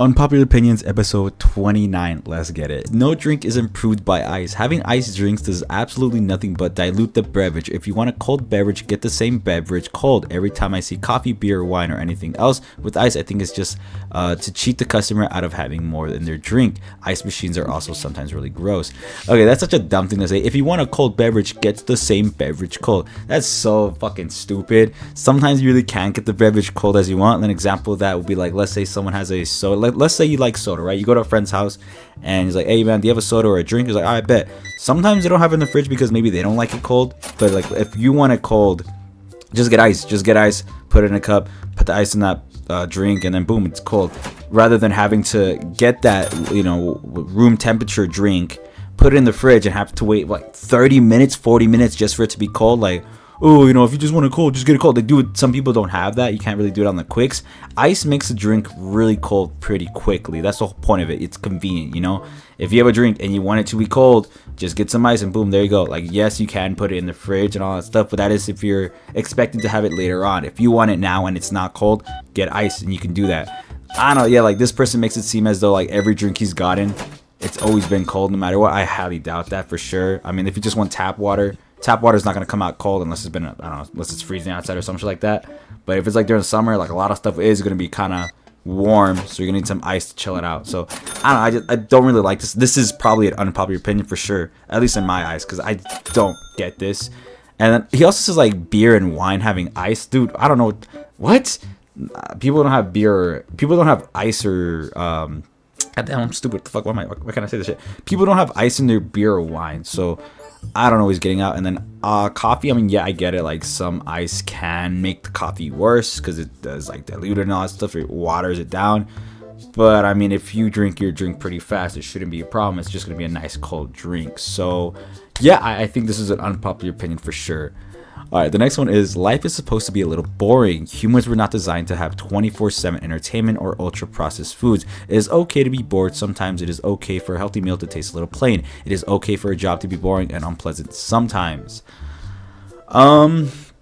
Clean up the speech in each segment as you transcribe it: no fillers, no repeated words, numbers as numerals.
Unpopular Opinions, episode 29. Let's get it. No drink is improved by ice. Having iced drinks does absolutely nothing but dilute the beverage. If you want a cold beverage, get the same beverage cold. Every time I see coffee, beer, wine, or anything else with ice, I think it's just to cheat the customer out of having more in their drink. Ice machines are also sometimes really gross. Okay, that's such a dumb thing to say. If you want a cold beverage, get the same beverage cold. That's so fucking stupid. Sometimes you really can't get the beverage cold as you want. An example of that would be like, let's say someone has a soda. Let's say you like soda, right? You go to a friend's house and he's like, hey man, do you have a soda or a drink? He's like, I bet. Sometimes they don't have it in the fridge because maybe they don't like it cold. But like, if you want it cold, just get ice. Just get ice, put it in a cup, put the ice in that drink, and then boom, it's cold. Rather than having to get that, room temperature drink, put it in the fridge and have to wait like 30 minutes, 40 minutes just for it to be cold. Like, oh, if you just want it cold, just get it cold. They do it. Some people don't have that. You can't really do it on the quicks. Ice makes a drink really cold pretty quickly. That's the whole point of it. It's convenient, If you have a drink and you want it to be cold, just get some ice and boom, there you go. Like, yes, you can put it in the fridge and all that stuff, but that is if you're expecting to have it later on. If you want it now and it's not cold, get ice and you can do that. I don't know. Yeah, like this person makes it seem as though like every drink he's gotten, it's always been cold no matter what. I highly doubt that for sure. I mean, if you just want tap water is not going to come out cold unless it's been, unless it's freezing outside or something like that. But if it's like during the summer, like a lot of stuff is going to be kind of warm, so you're going to need some ice to chill it out. So I don't know, I don't really like this. This is probably an unpopular opinion for sure, at least in my eyes, because I don't get this. And then he also says like beer and wine having ice. Dude, I don't know. What? People don't have beer. People don't have ice or... God damn, I'm stupid. What the fuck? Why can't I say this shit? People don't have ice in their beer or wine, so... I don't know what he's getting out. And then coffee, I mean, yeah, I get it. Like some ice can make the coffee worse because it does like dilute it and all that stuff. It waters it down. But I mean, if you drink your drink pretty fast, it shouldn't be a problem. It's just going to be a nice cold drink. So yeah, I think this is an unpopular opinion for sure. All right, the next one is life is supposed to be a little boring. Humans were not designed to have 24/7 entertainment or ultra processed foods. It is okay to be bored. Sometimes it is okay for a healthy meal to taste a little plain. It is okay for a job to be boring and unpleasant sometimes. Life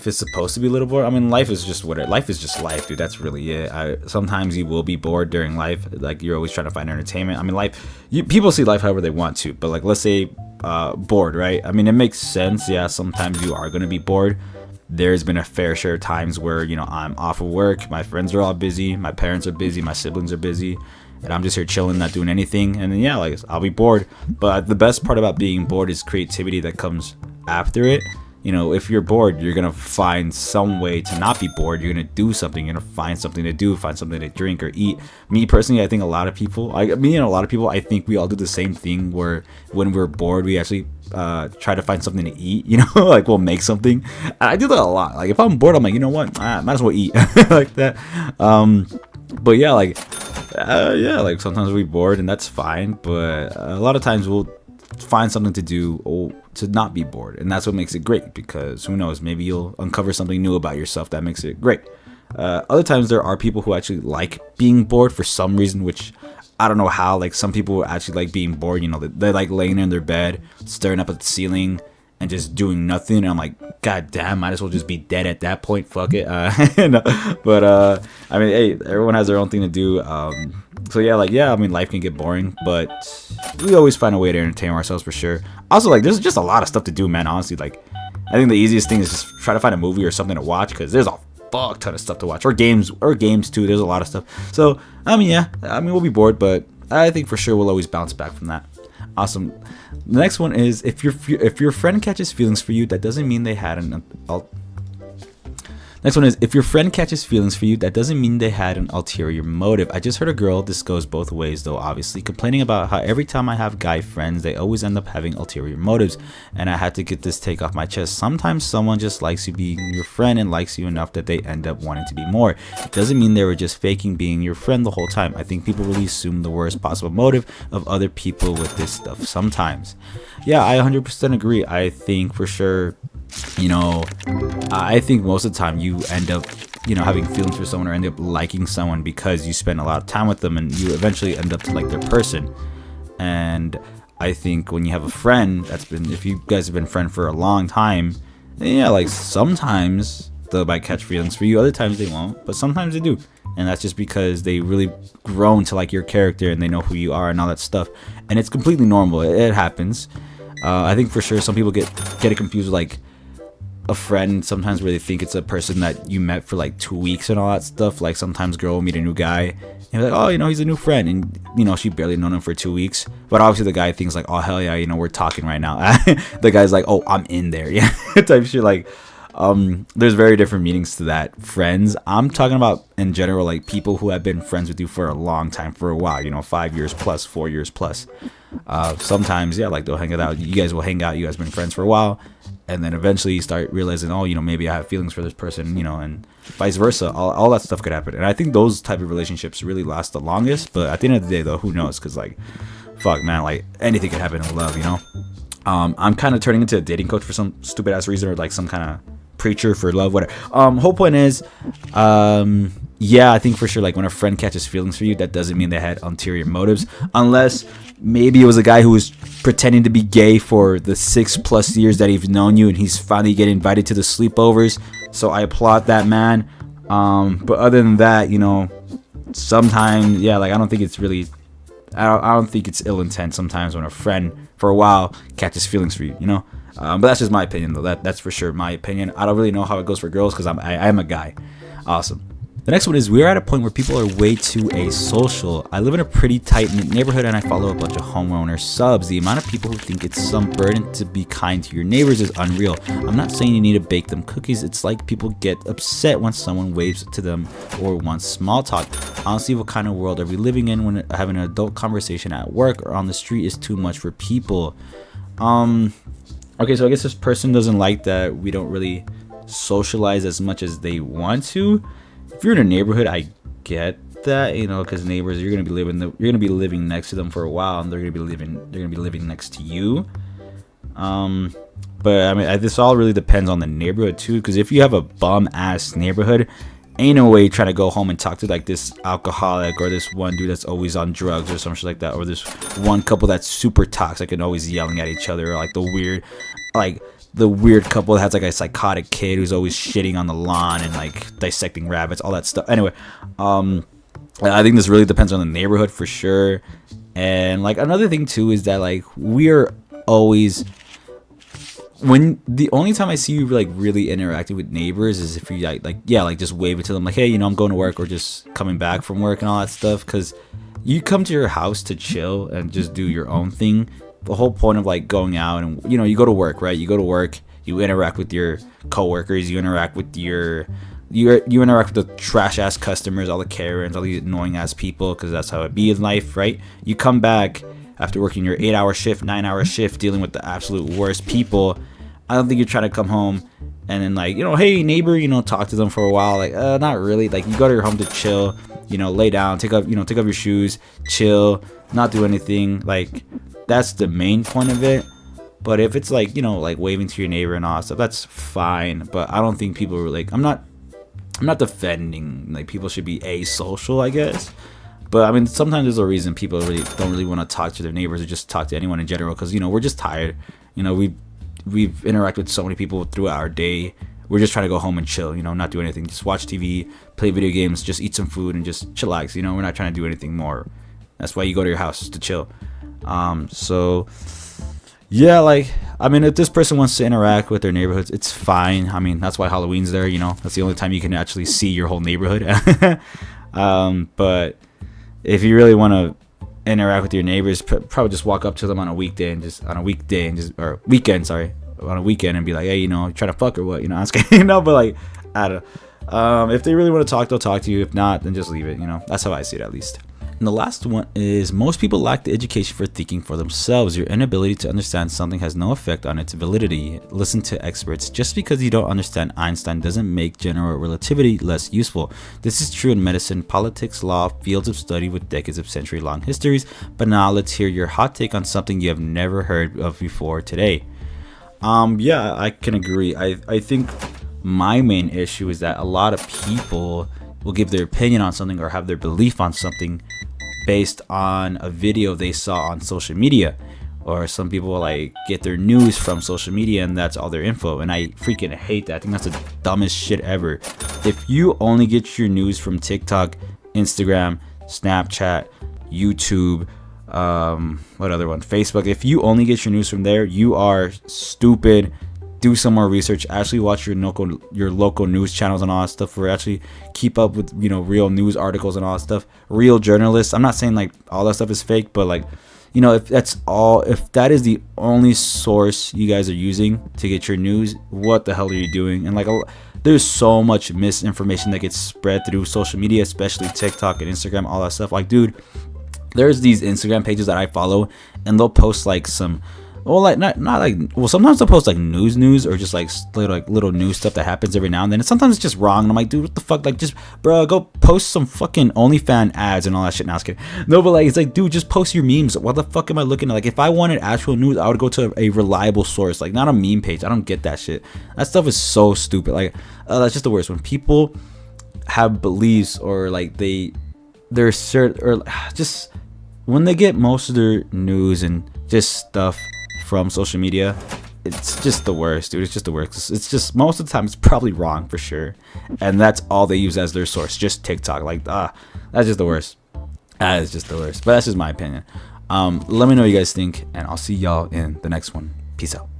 is supposed to be a little boring. I mean, life is just life is just life, dude. That's really it. Sometimes you will be bored during life. Like you're always trying to find entertainment. I mean, people see life however they want to, but like let's say bored, right? I mean, it makes sense. Yeah, sometimes you are gonna be bored. There's been a fair share of times where I'm off of work, my friends are all busy, my parents are busy, my siblings are busy, and I'm just here chilling, not doing anything. And then yeah, like I'll be bored. But the best part about being bored is creativity that comes after it. If you're bored, you're going to find some way to not be bored. You're going to do something. You're going to find something to do, find something to drink or eat. Me personally, I think a lot of people, I think we all do the same thing where when we're bored, we actually try to find something to eat, like we'll make something. I do that a lot. Like if I'm bored, I'm like, you know what? Might as well eat like that. But yeah, like sometimes we're bored and that's fine. But a lot of times we'll find something to do or to not be bored, and that's what makes it great, because who knows, maybe you'll uncover something new about yourself that makes it great. Other times there are people who actually like being bored for some reason, which I don't know how. Like some people actually like being bored, they like laying in their bed staring up at the ceiling and just doing nothing, and I'm like, god damn, might as well just be dead at that point. Fuck it. But I mean, hey, everyone has their own thing to do. So yeah, I mean, life can get boring, but we always find a way to entertain ourselves for sure. Also, like, there's just a lot of stuff to do, man. Honestly, like, I think the easiest thing is just try to find a movie or something to watch, because there's a fuck ton of stuff to watch, or games too. There's a lot of stuff. So I mean, yeah, we'll be bored, but I think for sure we'll always bounce back from that. Awesome. The next one is if your friend catches feelings for you, that doesn't mean they had an Next one is, if your friend catches feelings for you, that doesn't mean they had an ulterior motive. I just heard a girl, this goes both ways though, obviously, complaining about how every time I have guy friends, they always end up having ulterior motives. And I had to get this take off my chest. Sometimes someone just likes you being your friend and likes you enough that they end up wanting to be more. It doesn't mean they were just faking being your friend the whole time. I think people really assume the worst possible motive of other people with this stuff sometimes. Yeah, I 100% agree. I think for sure, I think most of the time you end up, having feelings for someone or end up liking someone because you spend a lot of time with them and you eventually end up to like their person. And I think when you have a friend if you guys have been friends for a long time, yeah, like sometimes they might catch feelings for you. Other times they won't, but sometimes they do. And that's just because they really grown to like your character and they know who you are and all that stuff. And it's completely normal. It happens. I think for sure some people get it confused with like a friend sometimes where they think it's a person that you met for like 2 weeks and all that stuff. Like sometimes girl will meet a new guy and be like, oh, he's a new friend, and she barely known him for 2 weeks, but obviously the guy thinks like, oh hell yeah, we're talking right now. The guy's like, oh, I'm in there, yeah. Type shit. Like there's very different meanings to that. Friends, I'm talking about in general, like people who have been friends with you for a long time, for a while, 5 years plus, 4 years plus. Sometimes, yeah, like they'll hang out, you guys will hang out, you guys been friends for a while, and then eventually you start realizing, oh, maybe I have feelings for this person, and vice versa. All that stuff could happen. And I think those type of relationships really last the longest. But at the end of the day, though, who knows? Because like, fuck, man, like anything could happen in love, I'm kind of turning into a dating coach for some stupid ass reason, or like some kind of preacher for love, whatever. Whole point is, yeah, I think for sure, like when a friend catches feelings for you, that doesn't mean they had ulterior motives, unless maybe it was a guy who was pretending to be gay for the 6+ years that he's known you, and he's finally getting invited to the sleepovers. So I applaud that man. But other than that, sometimes, yeah, like I don't think it's really, I don't think it's ill intent sometimes when a friend for a while catches feelings for you, but that's just my opinion, though. That's for sure my opinion. I don't really know how it goes for girls because I am a guy. Awesome. The next one is, we're at a point where people are way too asocial. I live in a pretty tight-knit neighborhood and I follow a bunch of homeowner subs. The amount of people who think it's some burden to be kind to your neighbors is unreal. I'm not saying you need to bake them cookies. It's like people get upset when someone waves to them or wants small talk. Honestly, what kind of world are we living in when having an adult conversation at work or on the street is too much for people? Okay, so I guess this person doesn't like that we don't really socialize as much as they want to. If you're in a neighborhood, I get that, because neighbors, you're gonna be living next to them for a while, and they're gonna be living next to you. But I mean, this all really depends on the neighborhood too. Because if you have a bum ass neighborhood, ain't no way you're trying to go home and talk to like this alcoholic or this one dude that's always on drugs or some shit like that, or this one couple that's super toxic and always yelling at each other, or like the weird couple that has like a psychotic kid who's always shitting on the lawn and like dissecting rabbits, all that stuff. Anyway, I think this really depends on the neighborhood for sure. And like another thing too is that like we're always, when the only time I see you like really interacting with neighbors is if you like just wave it to them like, hey, I'm going to work, or just coming back from work and all that stuff. Because you come to your house to chill and just do your own thing. The whole point of like going out and you go to work, right? You go to work, you interact with your coworkers, you interact with you interact with the trash ass customers, all the Karens, all the annoying ass people, because that's how it be in life, right? You come back after working your 8-hour shift, 9-hour shift, dealing with the absolute worst people. I don't think you're trying to come home and then like, hey neighbor, talk to them for a while. Like, not really. Like you go to your home to chill, lay down, take off your shoes, chill, not do anything. Like that's the main point of it. But if it's like, like waving to your neighbor and all that stuff, that's fine. But I don't think people are like, I'm not defending like people should be asocial, I guess. But I mean, sometimes there's a reason people don't really want to talk to their neighbors or just talk to anyone in general, because we're just tired. We've interacted with so many people throughout our day. We're just trying to go home and chill, not do anything, just watch TV, play video games, just eat some food and just chillax. We're not trying to do anything more. That's why you go to your house, to chill. So yeah, like I mean, if this person wants to interact with their neighborhoods, it's fine. I mean, that's why Halloween's there. That's the only time you can actually see your whole neighborhood. But if you really want to interact with your neighbors, probably just walk up to them on a weekend and be like, hey, trying to fuck or what? I'm just kidding. But like, I don't know. If they really want to talk, they'll talk to you. If not, then just leave it. That's how I see it, at least. And the last one is, most people lack the education for thinking for themselves. Your inability to understand something has no effect on its validity. Listen to experts. Just because you don't understand Einstein doesn't make general relativity less useful. This is true in medicine, politics, law, fields of study with decades of century-long histories. But now let's hear your hot take on something you have never heard of before today. Yeah, I can agree. I think my main issue is that a lot of people will give their opinion on something or have their belief on something based on a video they saw on social media, or some people like get their news from social media and that's all their info, and I freaking hate that. I think that's the dumbest shit ever. If you only get your news from TikTok, Instagram, Snapchat, YouTube, what other one, Facebook, if you only get your news from there, you are stupid. Do some more research. Actually watch your local news channels and all that stuff, or actually keep up with, you know, real news articles and all that stuff, real journalists. I'm not saying like all that stuff is fake, but like, you know, if that is the only source you guys are using to get your news, what the hell are you doing? And like, there's so much misinformation that gets spread through social media, especially TikTok and Instagram, all that stuff. Like, dude, there's these Instagram pages that I follow, and they'll post like some, well, like not like, well, sometimes they'll post like news or just like little news stuff that happens every now and then, and sometimes it's just wrong, and I'm like, dude, what the fuck? Like, just, bro, go post some fucking OnlyFans ads and all that shit. Now, I was kidding. No, but like, it's like, dude, just post your memes. What the fuck am I looking at? Like, if I wanted actual news, I would go to a reliable source, like not a meme page. I don't get that shit. That stuff is so stupid. Like, that's just the worst. When people have beliefs, or like they're certain, or just when they get most of their news and just stuff from social media, it's just the worst, dude. It's just the worst. It's just, most of the time it's probably wrong for sure, and that's all they use as their source, just TikTok. Like, that's just the worst. That is just the worst. But that's just my opinion. Let me know what you guys think, and I'll see y'all in the next one. Peace out.